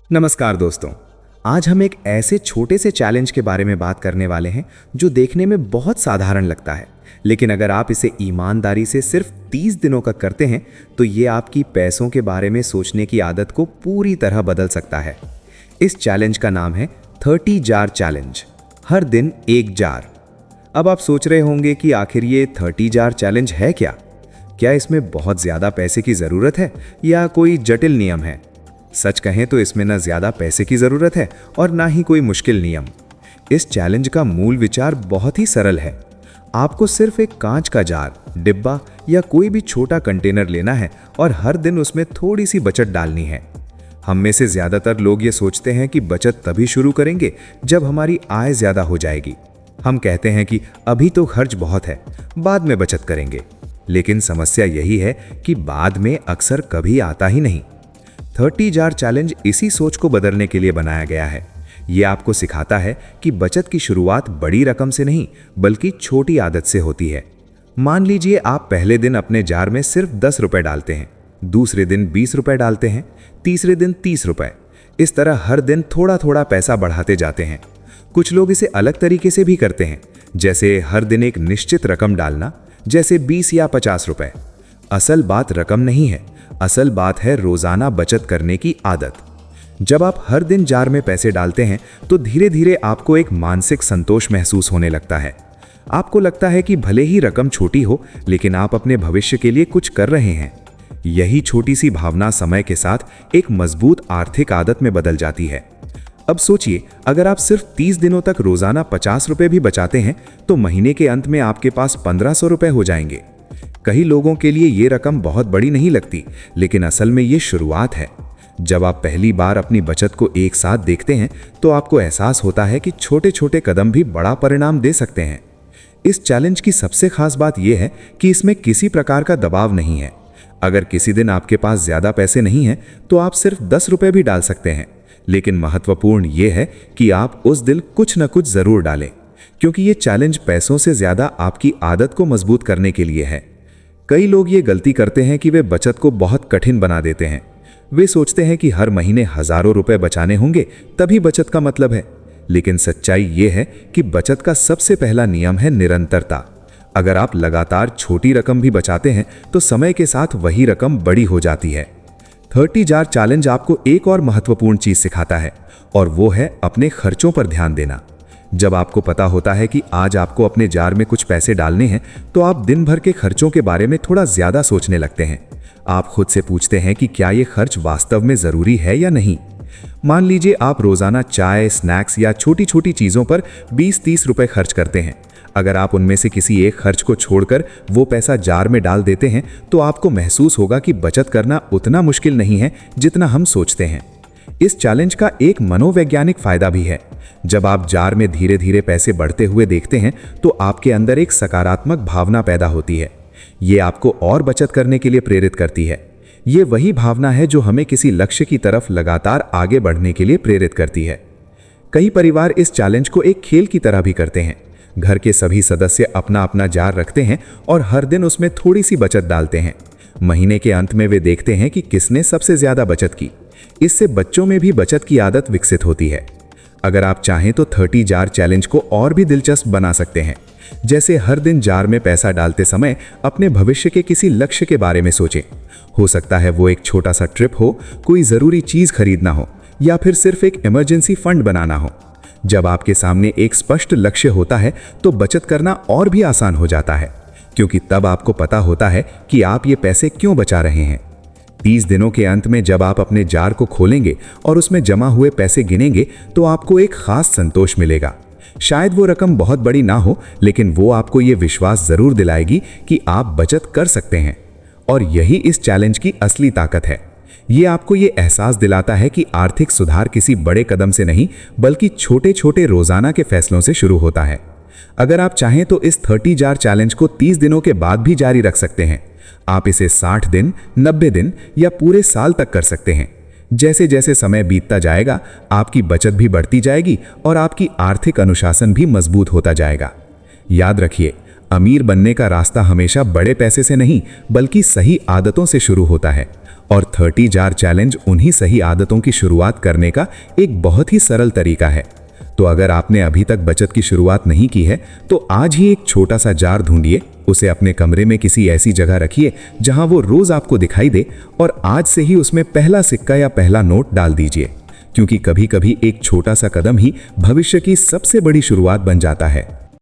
नमस्कार दोस्तों। आज हम एक ऐसे छोटे से चैलेंज के बारे में बात करने वाले हैं जो देखने में बहुत साधारण लगता है, लेकिन अगर आप इसे ईमानदारी से सिर्फ 30 दिनों का करते हैं तो ये आपकी पैसों के बारे में सोचने की आदत को पूरी तरह बदल सकता है। इस चैलेंज का नाम है 30 जार चैलेंज, हर दिन एक जार। अब आप सोच रहे होंगे कि आखिर ये 30 जार चैलेंज है क्या इसमें बहुत ज़्यादा पैसे की ज़रूरत है या कोई जटिल नियम है? सच कहें तो इसमें ना ज़्यादा पैसे की ज़रूरत है और ना ही कोई मुश्किल नियम। इस चैलेंज का मूल विचार बहुत ही सरल है। आपको सिर्फ एक कांच का जार, डिब्बा या कोई भी छोटा कंटेनर लेना है और हर दिन उसमें थोड़ी सी बचत डालनी है। हम में से ज़्यादातर लोग ये सोचते हैं कि बचत तभी शुरू करेंगे जब हमारी आय ज़्यादा हो जाएगी। हम कहते हैं कि अभी तो खर्च बहुत है, बाद में बचत करेंगे। लेकिन समस्या यही है कि बाद में अक्सर कभी आता ही नहीं। 30 जार चैलेंज इसी सोच को बदलने के लिए बनाया गया है। ये आपको सिखाता है कि बचत की शुरुआत बड़ी रकम से नहीं बल्कि छोटी आदत से होती है। मान लीजिए आप पहले दिन अपने जार में सिर्फ 10 रुपए डालते हैं, दूसरे दिन 20 रुपए डालते हैं, तीसरे दिन 30 रुपए। इस तरह हर दिन थोड़ा थोड़ा पैसा बढ़ाते जाते हैं। कुछ लोग इसे अलग तरीके से भी करते हैं, जैसे हर दिन एक निश्चित रकम डालना, जैसे 20 या 50 रुपए। असल बात रकम नहीं है, असल बात है रोजाना बचत करने की आदत। जब आप हर दिन जार में पैसे डालते हैं तो धीरे धीरे आपको एक मानसिक संतोष महसूस होने लगता है। आपको लगता है कि भले ही रकम छोटी हो, लेकिन आप अपने भविष्य के लिए कुछ कर रहे हैं। यही छोटी सी भावना समय के साथ एक मजबूत आर्थिक आदत में बदल जाती है। अब सोचिए, अगर आप सिर्फ 30 दिनों तक रोजाना 50 रुपए भी बचाते हैं तो महीने के अंत में आपके पास 1500 रुपए हो जाएंगे। कई लोगों के लिए ये रकम बहुत बड़ी नहीं लगती, लेकिन असल में ये शुरुआत है। जब आप पहली बार अपनी बचत को एक साथ देखते हैं तो आपको एहसास होता है कि छोटे छोटे कदम भी बड़ा परिणाम दे सकते हैं। इस चैलेंज की सबसे खास बात यह है कि इसमें किसी प्रकार का दबाव नहीं है। अगर किसी दिन आपके पास ज्यादा पैसे नहीं हैं तो आप सिर्फ 10 रुपए भी डाल सकते हैं, लेकिन महत्वपूर्ण यह है कि आप उस दिन कुछ न कुछ जरूर डालें, क्योंकि ये चैलेंज पैसों से ज्यादा आपकी आदत को मजबूत करने के लिए है। कई लोग ये गलती करते हैं कि वे बचत को बहुत कठिन बना देते हैं। वे सोचते हैं कि हर महीने हजारों रुपए बचाने होंगे तभी बचत का मतलब है, लेकिन सच्चाई ये है कि बचत का सबसे पहला नियम है निरंतरता। अगर आप लगातार छोटी रकम भी बचाते हैं तो समय के साथ वही रकम बड़ी हो जाती है। 30 जार चैलेंज आपको एक और महत्वपूर्ण चीज सिखाता है, और वो है अपने खर्चों पर ध्यान देना। जब आपको पता होता है कि आज आपको अपने जार में कुछ पैसे डालने हैं तो आप दिन भर के खर्चों के बारे में थोड़ा ज्यादा सोचने लगते हैं। आप खुद से पूछते हैं कि क्या ये खर्च वास्तव में जरूरी है या नहीं। मान लीजिए आप रोजाना चाय, स्नैक्स या छोटी छोटी चीजों पर 20-30 रुपए खर्च करते हैं। अगर आप उनमें से किसी एक खर्च को छोड़कर वो पैसा जार में डाल देते हैं तो आपको महसूस होगा कि बचत करना उतना मुश्किल नहीं है जितना हम सोचते हैं। इस चैलेंज का एक मनोवैज्ञानिक फायदा भी है। जब आप जार में धीरे धीरे पैसे बढ़ते हुए देखते हैं तो आपके अंदर एक सकारात्मक भावना पैदा होती है। ये आपको और बचत करने के लिए प्रेरित करती है। ये वही भावना है जो हमें किसी लक्ष्य की तरफ लगातार आगे बढ़ने के लिए प्रेरित करती है। कई परिवार इस चैलेंज को एक खेल की तरह भी करते हैं। घर के सभी सदस्य अपना अपना जार रखते हैं और हर दिन उसमें थोड़ी सी बचत डालते हैं। महीने के अंत में वे देखते हैं कि किसने सबसे ज्यादा बचत की। इससे बच्चों में भी बचत की आदत विकसित होती है। अगर आप चाहें तो 30 जार चैलेंज को और भी दिलचस्प बना सकते हैं। जैसे हर दिन जार में पैसा डालते समय अपने भविष्य के किसी लक्ष्य के बारे में सोचें। हो सकता है वो एक छोटा सा ट्रिप हो, कोई जरूरी चीज खरीदना हो, या फिर सिर्फ एक इमरजेंसी फंड बनाना हो। जब आपके सामने एक स्पष्ट लक्ष्य होता है तो बचत करना और भी आसान हो जाता है, क्योंकि तब आपको पता होता है कि आप ये पैसे क्यों बचा रहे हैं। 30 दिनों के अंत में जब आप अपने जार को खोलेंगे और उसमें जमा हुए पैसे गिनेंगे तो आपको एक खास संतोष मिलेगा। शायद वो रकम बहुत बड़ी ना हो, लेकिन वो आपको ये विश्वास जरूर दिलाएगी कि आप बचत कर सकते हैं। और यही इस चैलेंज की असली ताकत है। ये आपको ये एहसास दिलाता है कि आर्थिक सुधार किसी बड़े कदम से नहीं बल्कि छोटे छोटे रोजाना के फैसलों से शुरू होता है। अगर आप चाहें तो इस 30 जार चैलेंज को 30 दिनों के बाद भी जारी रख सकते हैं। आप इसे 60 दिन, 90 दिन या पूरे साल तक कर सकते हैं। जैसे जैसे समय बीतता जाएगा आपकी बचत भी बढ़ती जाएगी और आपकी आर्थिक अनुशासन भी मजबूत होता जाएगा। याद रखिए, अमीर बनने का रास्ता हमेशा बड़े पैसे से नहीं बल्कि सही आदतों से शुरू होता है, और 30 जार चैलेंज उन्हीं सही आदतों की शुरुआत करने का एक बहुत ही सरल तरीका है। तो अगर आपने अभी तक बचत की शुरुआत नहीं की है तो आज ही एक छोटा सा जार ढूंढिए, उसे अपने कमरे में किसी ऐसी जगह रखिए जहां वो रोज आपको दिखाई दे और आज से ही उसमें पहला सिक्का या पहला नोट डाल दीजिए, क्योंकि कभी कभी एक छोटा सा कदम ही भविष्य की सबसे बड़ी शुरुआत बन जाता है।